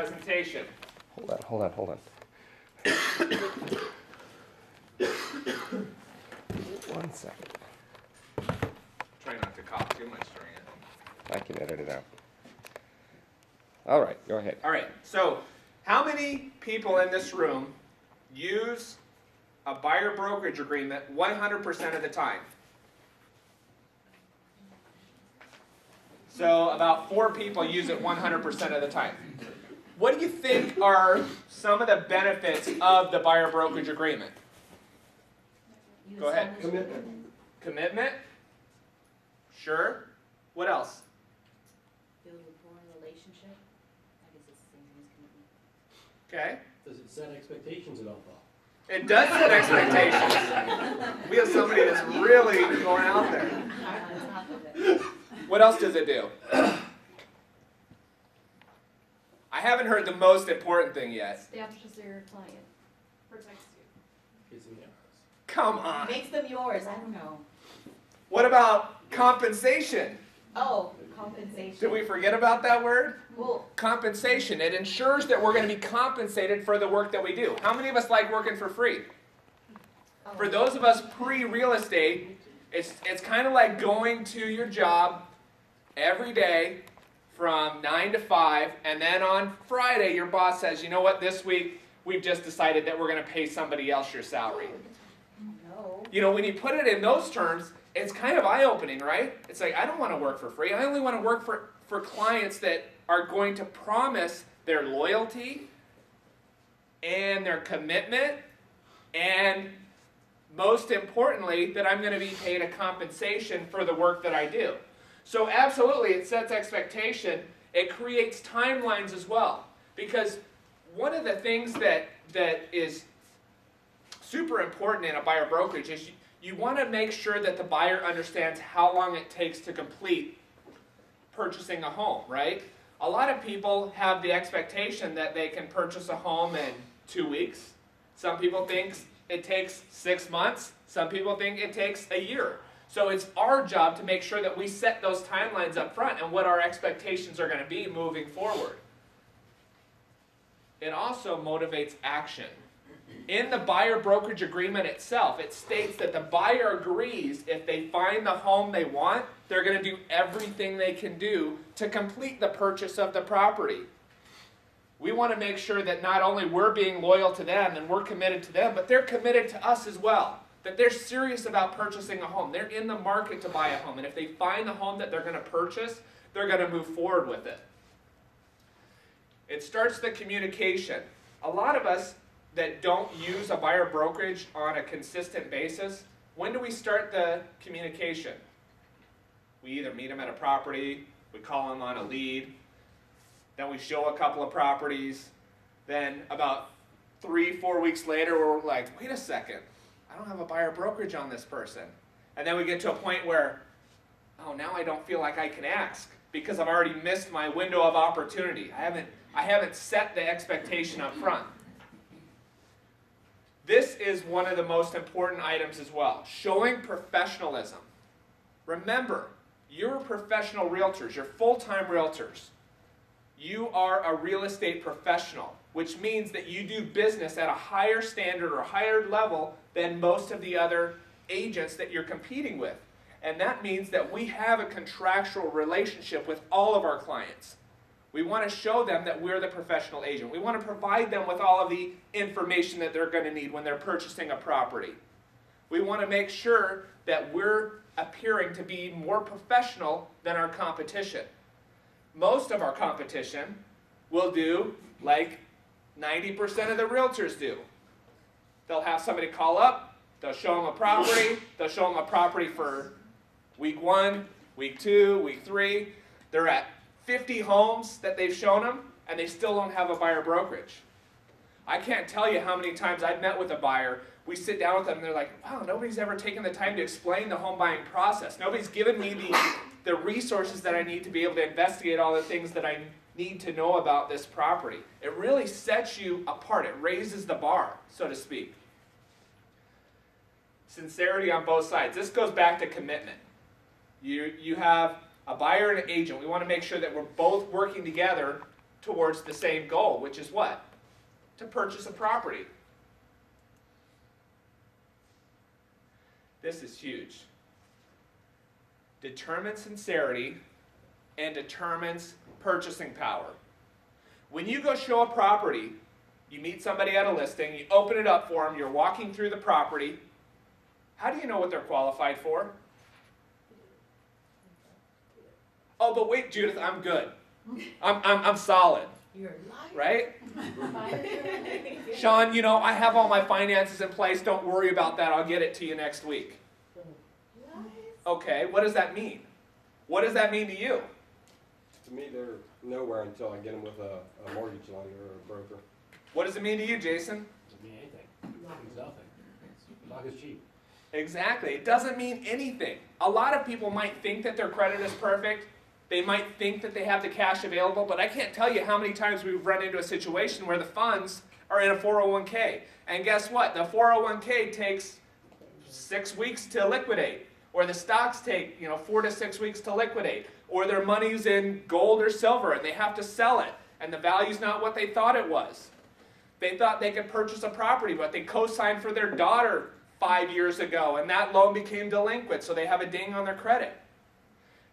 presentation. Hold on. 1 second. Try not to cough too much during it. I can edit it out. All right, go ahead. All right, so how many people in this room use a buyer brokerage agreement 100% of the time? So about 4 people use it 100% of the time. What do you think are some of the benefits of the buyer brokerage agreement? Go ahead. Commitment? Sure. What else? Build rapport and relationship. I guess it's the same as commitment. Okay. Does it set expectations at all, Paul? It does set expectations. We have somebody that's really going out there. On top of it. What else does it do? I haven't heard the most important thing yet. Establishes your client. Protects you. It's in the house. Come on. Makes them yours. I don't know. What about compensation? Oh, compensation. Did we forget about that word? Well, Compensation. It ensures that we're going to be compensated for the work that we do. How many of us like working for free? For those of us pre-real estate, it's kind of like going to your job every day from 9 to 5, and then on Friday your boss says, you know what, this week we've just decided that we're going to pay somebody else your salary. no. You know, when you put it in those terms, it's kind of eye-opening, right? It's like, I don't want to work for free. I only want to work for clients that are going to promise their loyalty and their commitment, and most importantly, that I'm going to be paid a compensation for the work that I do. So absolutely, it sets expectation. It creates timelines as well. Because one of the things that is super important in a buyer brokerage is you want to make sure that the buyer understands how long it takes to complete purchasing a home, right? A lot of people have the expectation that they can purchase a home in 2 weeks. Some people think it takes 6 months. Some people think it takes a year. So it's our job to make sure that we set those timelines up front and what our expectations are going to be moving forward. It also motivates action. In the buyer brokerage agreement itself, it states that the buyer agrees if they find the home they want, they're going to do everything they can do to complete the purchase of the property. We want to make sure that not only we're being loyal to them and we're committed to them, but they're committed to us as well. That they're serious about purchasing a home. They're in the market to buy a home. And if they find the home that they're going to purchase, they're going to move forward with it. It starts the communication. A lot of us that don't use a buyer brokerage on a consistent basis, when do we start the communication? We either meet them at a property, we call them on a lead, then we show a couple of properties, then about 3-4 weeks later we're like, wait a second, I don't have a buyer brokerage on this person. And then we get to a point where, oh, now I don't feel like I can ask because I've already missed my window of opportunity. I haven't set the expectation up front. This is one of the most important items as well, showing professionalism. Remember, you're professional realtors, you're full-time realtors. You are a real estate professional, which means that you do business at a higher standard or higher level than most of the other agents that you're competing with. And that means that we have a contractual relationship with all of our clients. We want to show them that we're the professional agent. We want to provide them with all of the information that they're going to need when they're purchasing a property. We want to make sure that we're appearing to be more professional than our competition. Most of our competition will do like 90% of the realtors do. They'll have somebody call up, they'll show them a property, they'll show them a property for week 1, week 2, week 3. They're at 50 homes that they've shown them, and they still don't have a buyer brokerage. I can't tell you how many times I've met with a buyer. We sit down with them, and they're like, wow, nobody's ever taken the time to explain the home buying process. Nobody's given me the resources that I need to be able to investigate all the things that I need to know about this property. It really sets you apart. It raises the bar, so to speak. Sincerity on both sides. This goes back to commitment. You have a buyer and an agent. We want to make sure that we're both working together towards the same goal, which is what? To purchase a property. This is huge. Determines sincerity and determines purchasing power. When you go show a property, you meet somebody at a listing, you open it up for them, you're walking through the property. How do you know what they're qualified for? Oh, but wait, Judith, I'm good. I'm solid, You're a liar. right? Sean, you know, I have all my finances in place. Don't worry about that. I'll get it to you next week. Okay, what does that mean? What does that mean to you? To me, they're nowhere until I get them with a mortgage lender or a broker. What does it mean to you, Jason? Doesn't mean anything. Means nothing. Talk is cheap. Exactly. It doesn't mean anything. A lot of people might think that their credit is perfect. They might think that they have the cash available, but I can't tell you how many times we've run into a situation where the funds are in a 401k. And guess what? The 401k takes 6 weeks to liquidate. Or the stocks take, 4 to 6 weeks to liquidate. Or their money's in gold or silver and they have to sell it. And the value's not what they thought it was. They thought they could purchase a property, but they co-signed for their daughter 5 years ago, and that loan became delinquent, so they have a ding on their credit.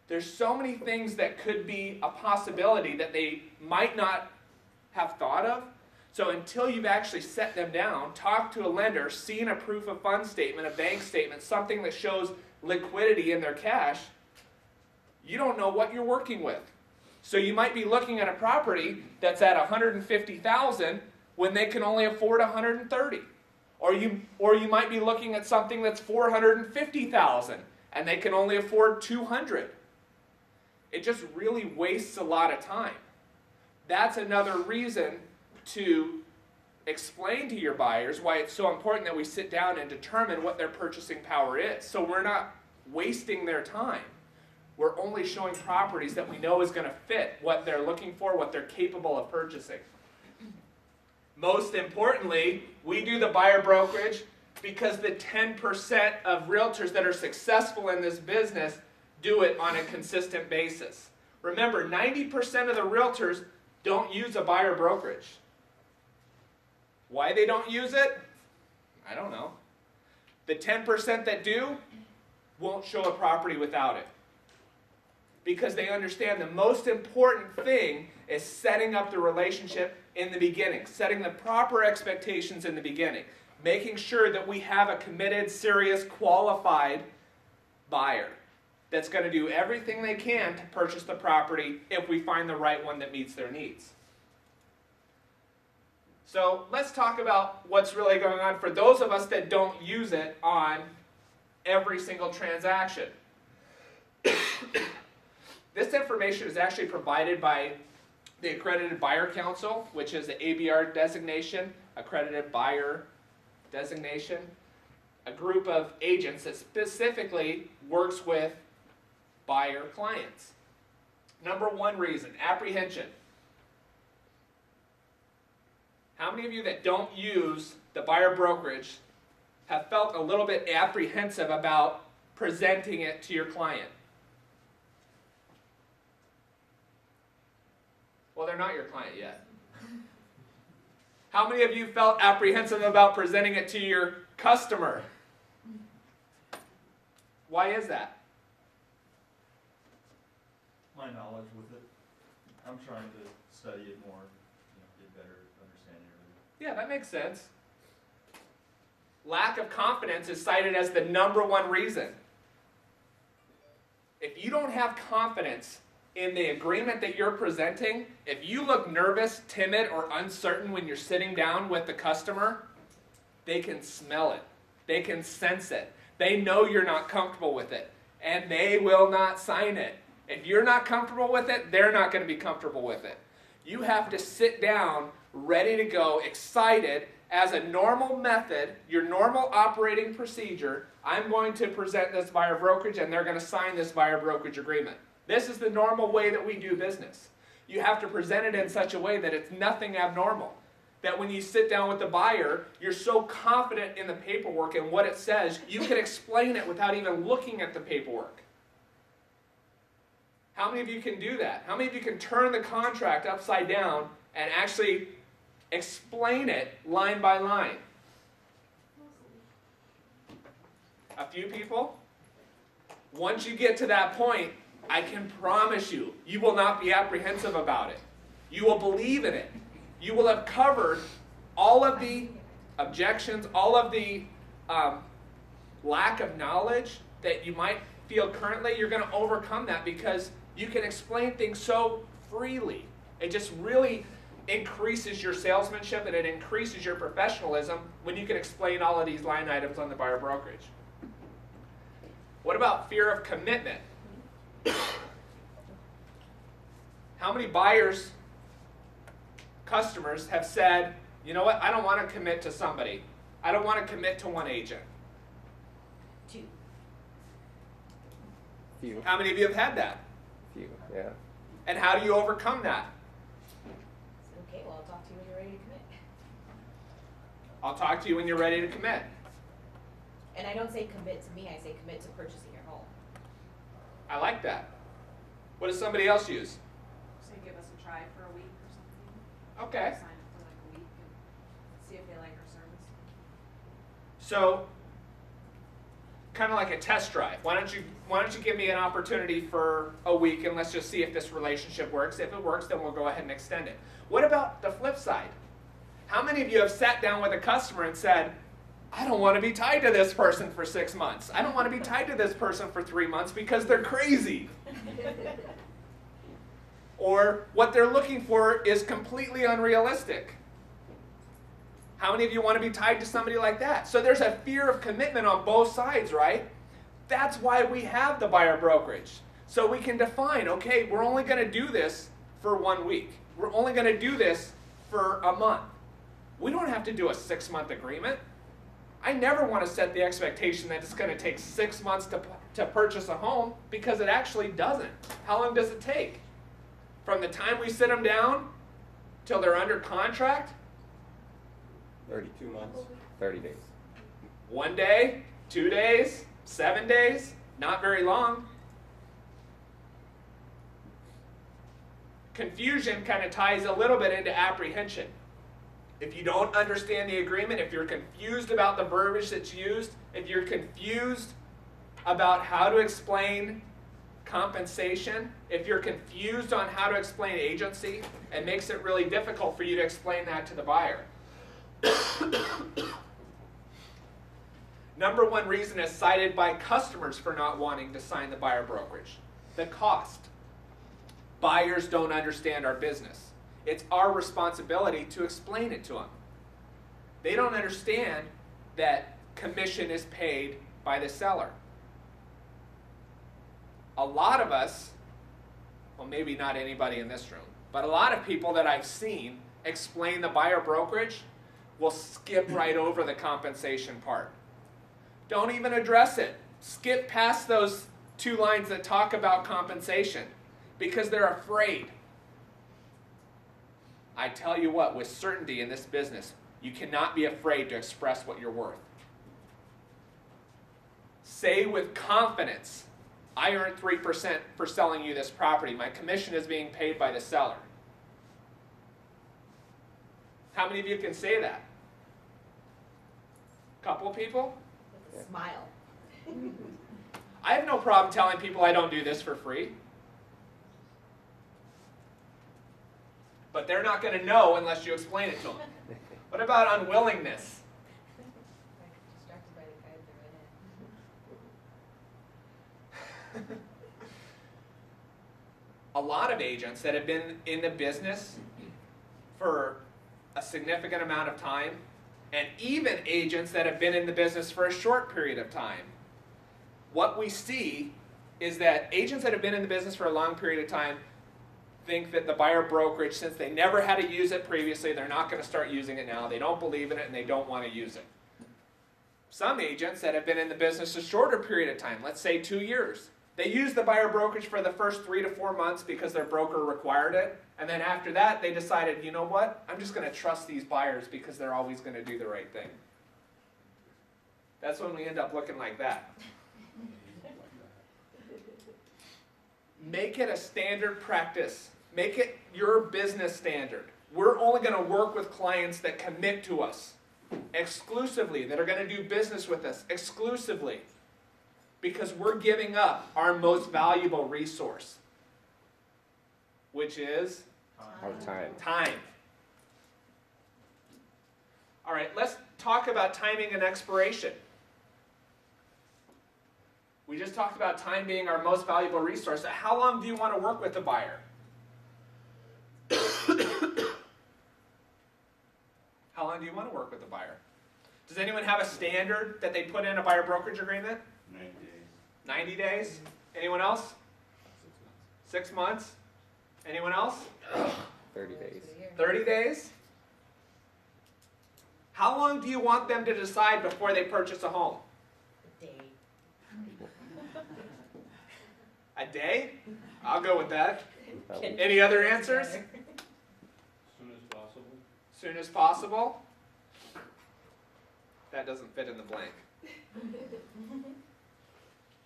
There's so many things that could be a possibility that they might not have thought of. So until you've actually set them down, talked to a lender, seen a proof of funds statement, a bank statement, something that shows liquidity in their cash, you don't know what you're working with. So you might be looking at a property that's at $150,000 when they can only afford $130,000. Or you might be looking at something that's $450,000 and they can only afford $200,000. It just really wastes a lot of time. That's another reason to explain to your buyers why it's so important that we sit down and determine what their purchasing power is. So we're not wasting their time. We're only showing properties that we know is going to fit what they're looking for, what they're capable of purchasing. Most importantly, we do the buyer brokerage because the 10% of realtors that are successful in this business do it on a consistent basis. Remember, 90% of the realtors don't use a buyer brokerage. Why they don't use it? I don't know. The 10% that do won't show a property without it. Because they understand the most important thing is setting up the relationship in the beginning, setting the proper expectations in the beginning, making sure that we have a committed, serious, qualified buyer that's going to do everything they can to purchase the property if we find the right one that meets their needs. So let's talk about what's really going on for those of us that don't use it on every single transaction. This information is actually provided by the Accredited Buyer Council, which is the ABR designation, Accredited Buyer designation, a group of agents that specifically works with buyer clients. Number one reason, apprehension. How many of you that don't use the buyer brokerage have felt a little bit apprehensive about presenting it to your client? Well, they're not your client yet. How many of you felt apprehensive about presenting it to your customer? Why is that? My knowledge with it. I'm trying to study it more, get better understanding of it. Yeah, that makes sense. Lack of confidence is cited as the number one reason. If you don't have confidence in the agreement that you're presenting, if you look nervous, timid, or uncertain when you're sitting down with the customer, they can smell it. They can sense it. They know you're not comfortable with it, and they will not sign it. If you're not comfortable with it, they're not going to be comfortable with it. You have to sit down, ready to go, excited, as a normal method, your normal operating procedure. I'm going to present this buyer brokerage, and they're going to sign this buyer brokerage agreement. This is the normal way that we do business. You have to present it in such a way that it's nothing abnormal. That when you sit down with the buyer, you're so confident in the paperwork and what it says, you can explain it without even looking at the paperwork. How many of you can do that? How many of you can turn the contract upside down and actually explain it line by line? A few people? Once you get to that point, I can promise you, you will not be apprehensive about it. You will believe in it. You will have covered all of the objections, all of the lack of knowledge that you might feel currently. You're going to overcome that because you can explain things so freely. It just really increases your salesmanship and it increases your professionalism when you can explain all of these line items on the buyer brokerage. What about fear of commitment? How many buyers, customers have said, you know what, I don't want to commit to somebody. I don't want to commit to one agent. 2. Few. How many of you have had that? Few, yeah. And how do you overcome that? So, okay, well, I'll talk to you when you're ready to commit. I'll talk to you when you're ready to commit. And I don't say commit to me, I say commit to purchasing your home. I like that. What does somebody else use? So give us a try for a week or something. Okay. Sign up for like a week and see if they like our service. So, kind of like a test drive. Why don't you give me an opportunity for a week and let's just see if this relationship works. If it works, then we'll go ahead and extend it. What about the flip side? How many of you have sat down with a customer and said, I don't want to be tied to this person for 6 months. I don't want to be tied to this person for 3 months because they're crazy. Or what they're looking for is completely unrealistic. How many of you want to be tied to somebody like that? So there's a fear of commitment on both sides, right? That's why we have the buyer brokerage. So we can define, okay, we're only going to do this for 1 week. We're only going to do this for a month. We don't have to do a 6-month agreement. I never want to set the expectation that it's going to take 6 months to purchase a home because it actually doesn't. How long does it take? From the time we sit them down till they're under contract? 32 months. 30 days. 1 day, 2 days, 7 days, not very long. Confusion kind of ties a little bit into apprehension. If you don't understand the agreement, if you're confused about the verbiage that's used, if you're confused about how to explain compensation, if you're confused on how to explain agency, it makes it really difficult for you to explain that to the buyer. Number one reason is cited by customers for not wanting to sign the buyer brokerage: the cost. Buyers don't understand our business. It's our responsibility to explain it to them. They don't understand that commission is paid by the seller. A lot of us, well, maybe not anybody in this room, but a lot of people that I've seen explain the buyer brokerage will skip right over the compensation part. Don't even address it. Skip past those 2 lines that talk about compensation because they're afraid. I tell you what, with certainty in this business, you cannot be afraid to express what you're worth. Say with confidence, I earned 3% for selling you this property. My commission is being paid by the seller. How many of you can say that? Couple of people? With a smile. I have no problem telling people I don't do this for free. But they're not going to know unless you explain it to them. What about unwillingness? Distracted by the guy. A lot of agents that have been in the business for a significant amount of time, and even agents that have been in the business for a short period of time, what we see is that agents that have been in the business for a long period of time think that the buyer brokerage, since they never had to use it previously, they're not going to start using it now. They don't believe in it and they don't want to use it. Some agents that have been in the business a shorter period of time, let's say 2 years, they use the buyer brokerage for the first 3 to 4 months because their broker required it. And then after that, they decided, you know what? I'm just going to trust these buyers because they're always going to do the right thing. That's when we end up looking like that. Make it a standard practice. Make it your business standard. We're only going to work with clients that commit to us exclusively, that are going to do business with us exclusively, because we're giving up our most valuable resource, which is Our time. time. All right, let's talk about timing and expiration. We just talked about time being our most valuable resource. How long do you want to work with the buyer? How long do you want to work with the buyer? Does anyone have a standard that they put in a buyer brokerage agreement? 90 days. 90 days? Anyone else? 6 months? Anyone else? 30 days. 30 days? How long do you want them to decide before they purchase a home? A day. A day? I'll go with that. About- Any other answers? As soon as possible. Soon as possible? That doesn't fit in the blank.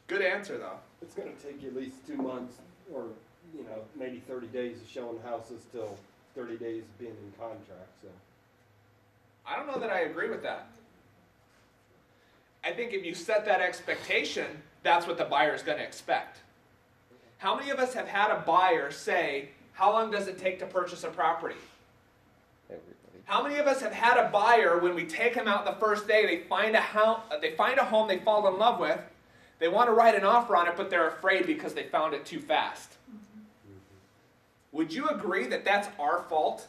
Good answer though. It's gonna take you at least 2 months, or, you know, maybe 30 days of showing houses till 30 days of being in contract, so. I don't know that I agree with that. I think if you set that expectation, that's what the buyer is going to expect. How many of us have had a buyer say, how long does it take to purchase a property? Everybody. How many of us have had a buyer, when we take them out the first day, they find a home they fall in love with, they want to write an offer on it, but they're afraid because they found it too fast? Would you agree that that's our fault?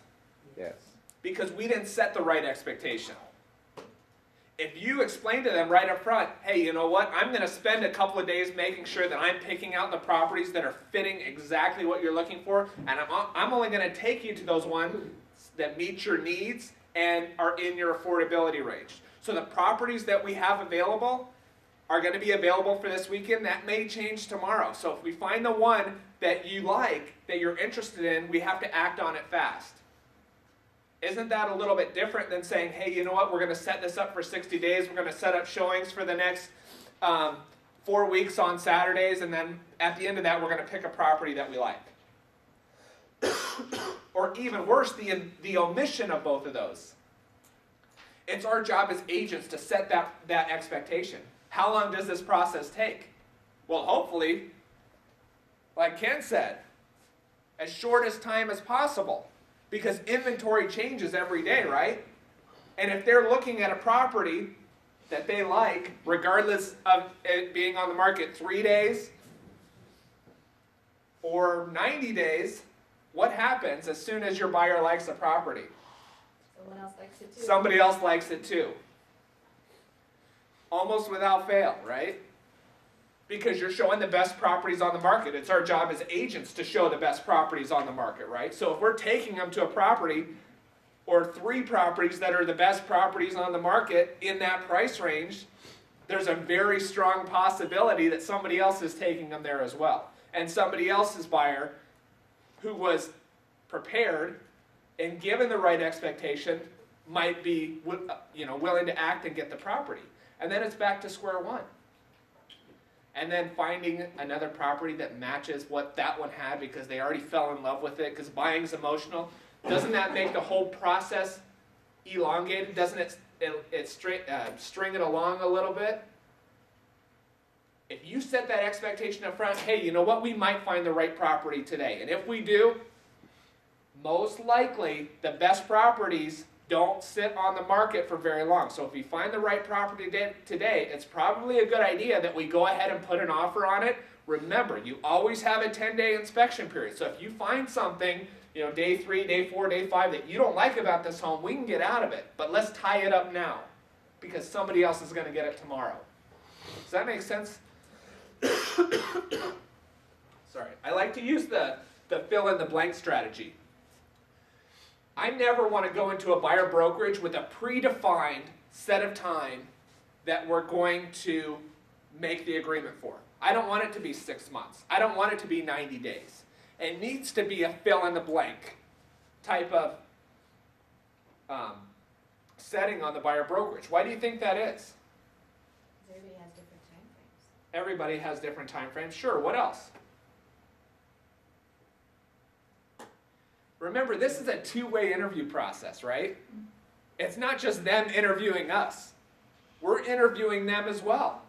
Yes. Because we didn't set the right expectation. If you explain to them right up front, hey, you know what, I'm going to spend a couple of days making sure that I'm picking out the properties that are fitting exactly what you're looking for, and I'm only going to take you to those ones that meet your needs and are in your affordability range. So the properties that we have available are going to be available for this weekend. That may change tomorrow. So if we find the one that you like, that you're interested in, we have to act on it fast. Isn't that a little bit different than saying, hey, you know what, we're going to set this up for 60 days, we're going to set up showings for the next 4 weeks on Saturdays, and then at the end of that, we're going to pick a property that we like. Or even worse, the omission of both of those. It's our job as agents to set that expectation. How long does this process take? Well, hopefully, like Ken said, as short as time as possible. Because inventory changes every day, right? And if they're looking at a property that they like, regardless of it being on the market 3 days or 90 days, what happens as soon as your buyer likes a property? Someone else likes it too. Somebody else likes it too. Almost without fail, right? Because you're showing the best properties on the market. It's our job as agents to show the best properties on the market, right? So if we're taking them to a property or 3 properties that are the best properties on the market in that price range, there's a very strong possibility that somebody else is taking them there as well. And somebody else's buyer who was prepared and given the right expectation might be willing to act and get the property. And then it's back to square one. And then finding another property that matches what that one had because they already fell in love with it, because buying is emotional. Doesn't that make the whole process elongated? Doesn't it string it along a little bit? If you set that expectation up front, hey, you know what, we might find the right property today. And if we do, most likely the best properties don't sit on the market for very long. So if we find the right property today, it's probably a good idea that we go ahead and put an offer on it. Remember, you always have a 10-day inspection period. So if you find something, day 3, day 4, day 5 that you don't like about this home, we can get out of it. But let's tie it up now because somebody else is going to get it tomorrow. Does that make sense? Sorry. I like to use the fill-in-the-blank strategy. I never want to go into a buyer brokerage with a predefined set of time that we're going to make the agreement for. I don't want it to be 6 months. I don't want it to be 90 days. It needs to be a fill-in-the-blank type of setting on the buyer brokerage. Why do you think that is? Everybody has different time frames. Everybody has different time frames. Sure, what else? Remember, this is a two-way interview process, right? It's not just them interviewing us. We're interviewing them as well.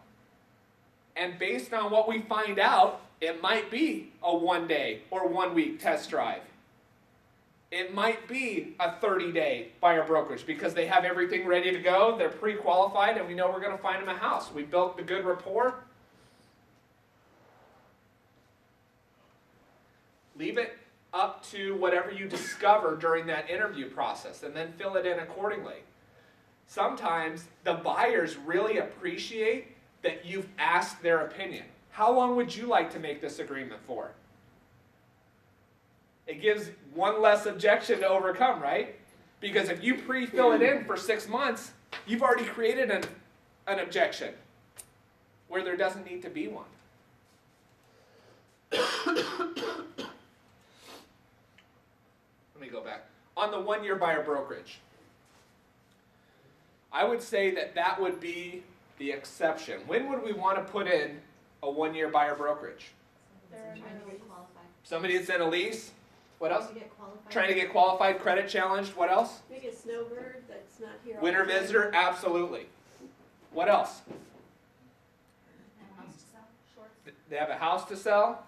And based on what we find out, it might be a 1-day or 1-week test drive. It might be a 30-day buyer brokerage because they have everything ready to go, they're pre-qualified, and we know we're going to find them a house. We built the good rapport. Leave it up to whatever you discover during that interview process and then fill it in accordingly. Sometimes the buyers really appreciate that you've asked their opinion. How long would you like to make this agreement for? It gives one less objection to overcome, right? Because if you pre-fill it in for 6 months, you've already created an objection where there doesn't need to be one. Let me go back. On the 1-year buyer brokerage, I would say that would be the exception. When would we want to put in a 1-year buyer brokerage? Trying to get qualified. Somebody that's in a lease? What else? To get qualified. Trying to get qualified, credit challenged, what else? Maybe a snowbird that's not here. all Winter the time. visitor, absolutely. What else? House to sell, shorts, They have a house to sell.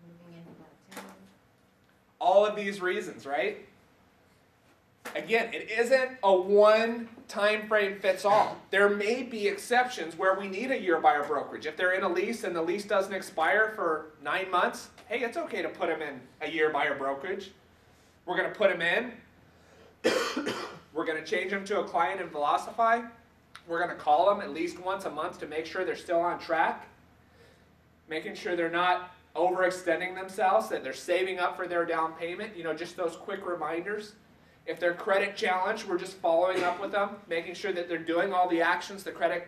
moving in from out of town. All of these reasons, right? Again, it isn't a one time frame fits all. There may be exceptions where we need a year buyer brokerage. If they're in a lease and the lease doesn't expire for 9 months, hey, it's okay to put them in a year buyer brokerage. We're going to put them in. We're going to change them to a client and Velocify. We're going to call them at least once a month to make sure they're still on track. Making sure they're not overextending themselves, that they're saving up for their down payment. You know, just those quick reminders. If they're credit challenged, we're just following up with them, making sure that they're doing all the actions the credit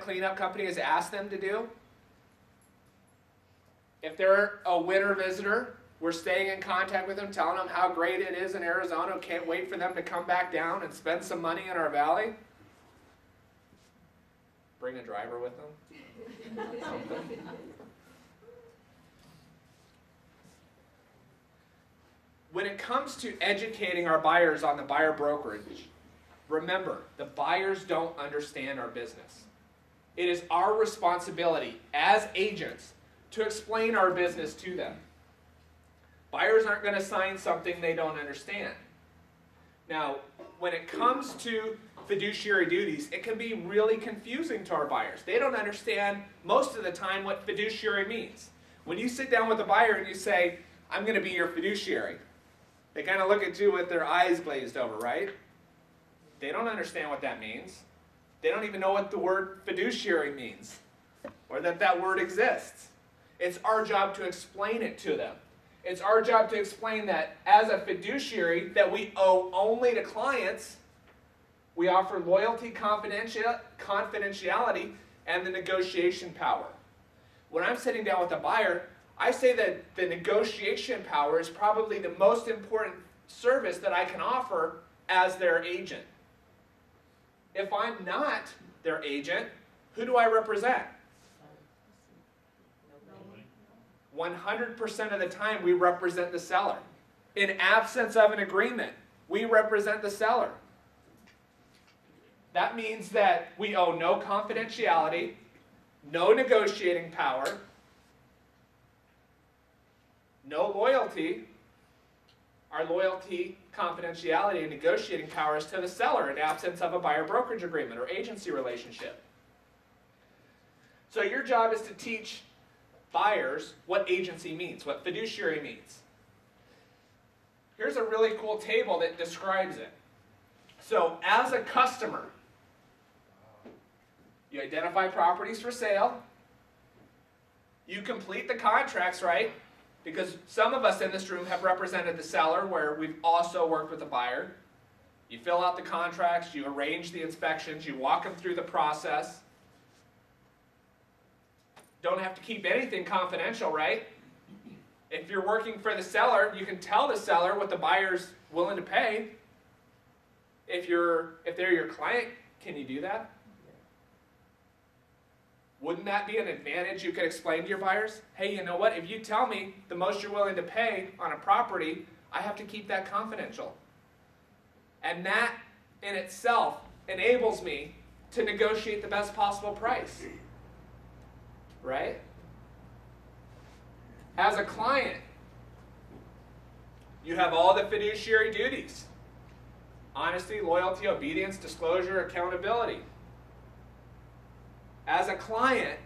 cleanup company has asked them to do. If they're a winter visitor, we're staying in contact with them, telling them how great it is in Arizona. Can't wait for them to come back down and spend some money in our valley. Bring a driver with them. When it comes to educating our buyers on the buyer brokerage, remember, the buyers don't understand our business. It is our responsibility as agents to explain our business to them. Buyers aren't going to sign something they don't understand. Now, when it comes to fiduciary duties, it can be really confusing to our buyers. They don't understand most of the time what fiduciary means. When you sit down with a buyer and you say, I'm going to be your fiduciary, they kind of look at you with their eyes glazed over, right? They don't understand what that means. They don't even know what the word fiduciary means or that word exists. It's our job to explain it to them. It's our job to explain that as a fiduciary that we owe only to clients. We offer loyalty, confidentiality, and the negotiation power. When I'm sitting down with a buyer, I say that the negotiation power is probably the most important service that I can offer as their agent. If I'm not their agent, who do I represent? 100% of the time we represent the seller. In absence of an agreement, we represent the seller. That means that we owe no confidentiality, no negotiating power, no loyalty. Our loyalty, confidentiality, and negotiating power is to the seller in absence of a buyer brokerage agreement or agency relationship. So your job is to teach buyers what agency means, what fiduciary means. Here's a really cool table that describes it. So as a customer, you identify properties for sale, you complete the contracts, right? Because some of us in this room have represented the seller where we've also worked with the buyer. You fill out the contracts, you arrange the inspections, you walk them through the process. Don't have to keep anything confidential, right? If you're working for the seller, you can tell the seller what the buyer's willing to pay. If they're your client, can you do that? Wouldn't that be an advantage you could explain to your buyers? Hey, you know what? If you tell me the most you're willing to pay on a property, I have to keep that confidential. And that in itself enables me to negotiate the best possible price. Right? As a client, you have all the fiduciary duties. Honesty, loyalty, obedience, disclosure, accountability. As a client,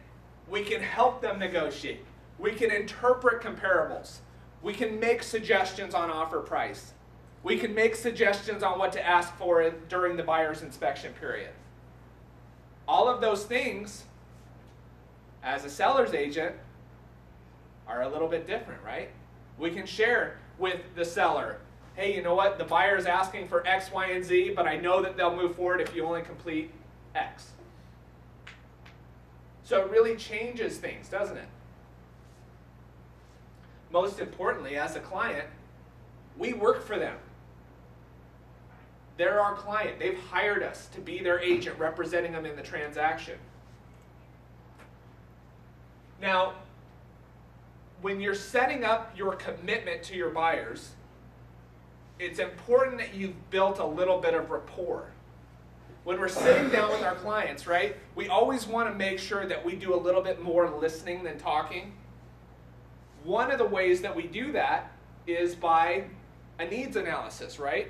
we can help them negotiate. We can interpret comparables. We can make suggestions on offer price. We can make suggestions on what to ask for during the buyer's inspection period. All of those things, as a seller's agent, are a little bit different, right? We can share with the seller, hey, you know what? The buyer is asking for X, Y, and Z, but I know that they'll move forward if you only complete X. So it really changes things, doesn't it? Most importantly, as a client, we work for them. They're our client. They've hired us to be their agent representing them in the transaction. Now, when you're setting up your commitment to your buyers, it's important that you've built a little bit of rapport. When we're sitting down with our clients, right, we always want to make sure that we do a little bit more listening than talking. One of the ways that we do that is by a needs analysis, right?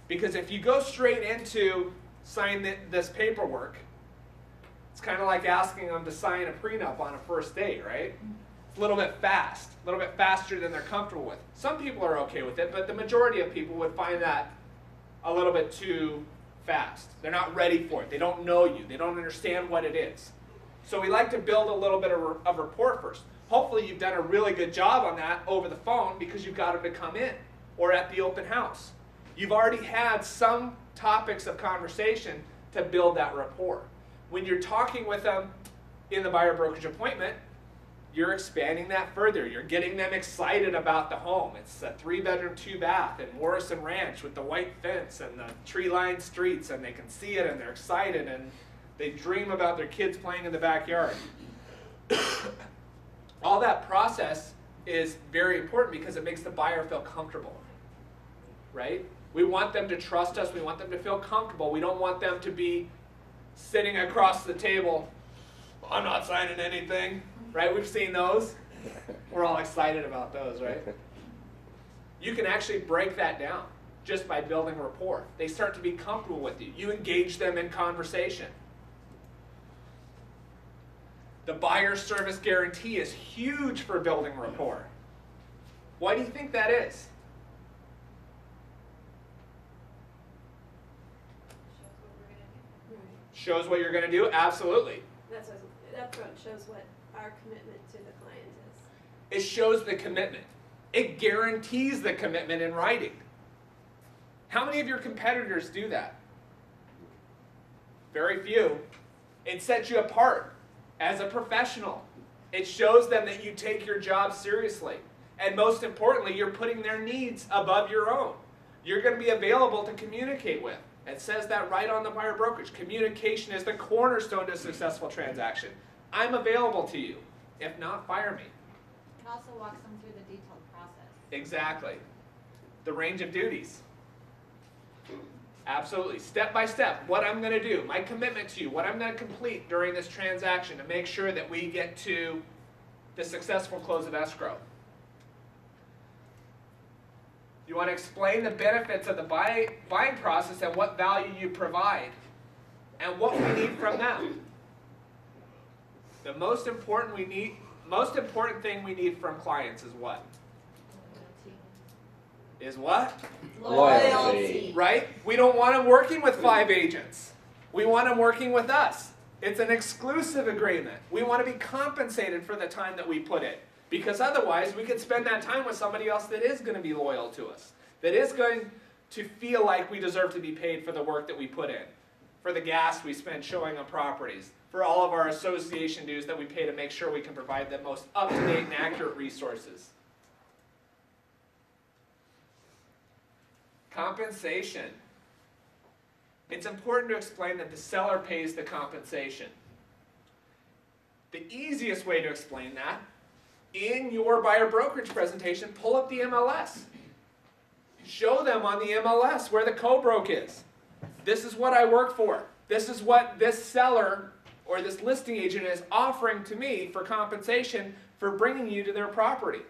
Because if you go straight into sign this paperwork, it's kind of like asking them to sign a prenup on a first date, right? It's a little bit fast, a little bit faster than they're comfortable with. Some people are okay with it, but the majority of people would find that a little bit too fast. They're not ready for it. They don't know you. They don't understand what it is. So we like to build a little bit of rapport first. Hopefully you've done a really good job on that over the phone because you've got them to come in or at the open house. You've already had some topics of conversation to build that rapport. When you're talking with them in the buyer brokerage appointment, you're expanding that further. You're getting them excited about the home. It's a 3-bedroom, 2-bath in Morrison Ranch with the white fence and the tree-lined streets, and they can see it and they're excited and they dream about their kids playing in the backyard. All that process is very important because it makes the buyer feel comfortable, right? We want them to trust us. We want them to feel comfortable. We don't want them to be sitting across the table, I'm not signing anything, right? We've seen those. We're all excited about those, right? You can actually break that down just by building rapport. They start to be comfortable with you. You engage them in conversation. The buyer service guarantee is huge for building rapport. Why do you think that is? Shows what you're going to do? Absolutely. That's what shows what our commitment to the client is. It shows the commitment. It guarantees the commitment in writing. How many of your competitors do that? Very few. It sets you apart as a professional. It shows them that you take your job seriously. And most importantly, you're putting their needs above your own. You're going to be available to communicate with. It says that right on the buyer brokerage. Communication is the cornerstone to a successful transaction. I'm available to you. If not, fire me. It also walks them through the detailed process. Exactly. The range of duties. Absolutely. Step by step, what I'm going to do, my commitment to you, what I'm going to complete during this transaction to make sure that we get to the successful close of escrow. You want to explain the benefits of the buying process and what value you provide and what we need from them. The most important thing we need from clients is what? Is what? Loyalty. Right? We don't want them working with 5 agents. We want them working with us. It's an exclusive agreement. We want to be compensated for the time that we put in. Because otherwise, we could spend that time with somebody else that is going to be loyal to us. That is going to feel like we deserve to be paid for the work that we put in. For the gas we spend showing on properties. For all of our association dues that we pay to make sure we can provide the most up-to-date and accurate resources. Compensation. It's important to explain that the seller pays the compensation. The easiest way to explain that, in your buyer brokerage presentation, pull up the MLS. Show them on the MLS where the co-broke is. This is what I work for. This is what this seller or this listing agent is offering to me for compensation for bringing you to their property.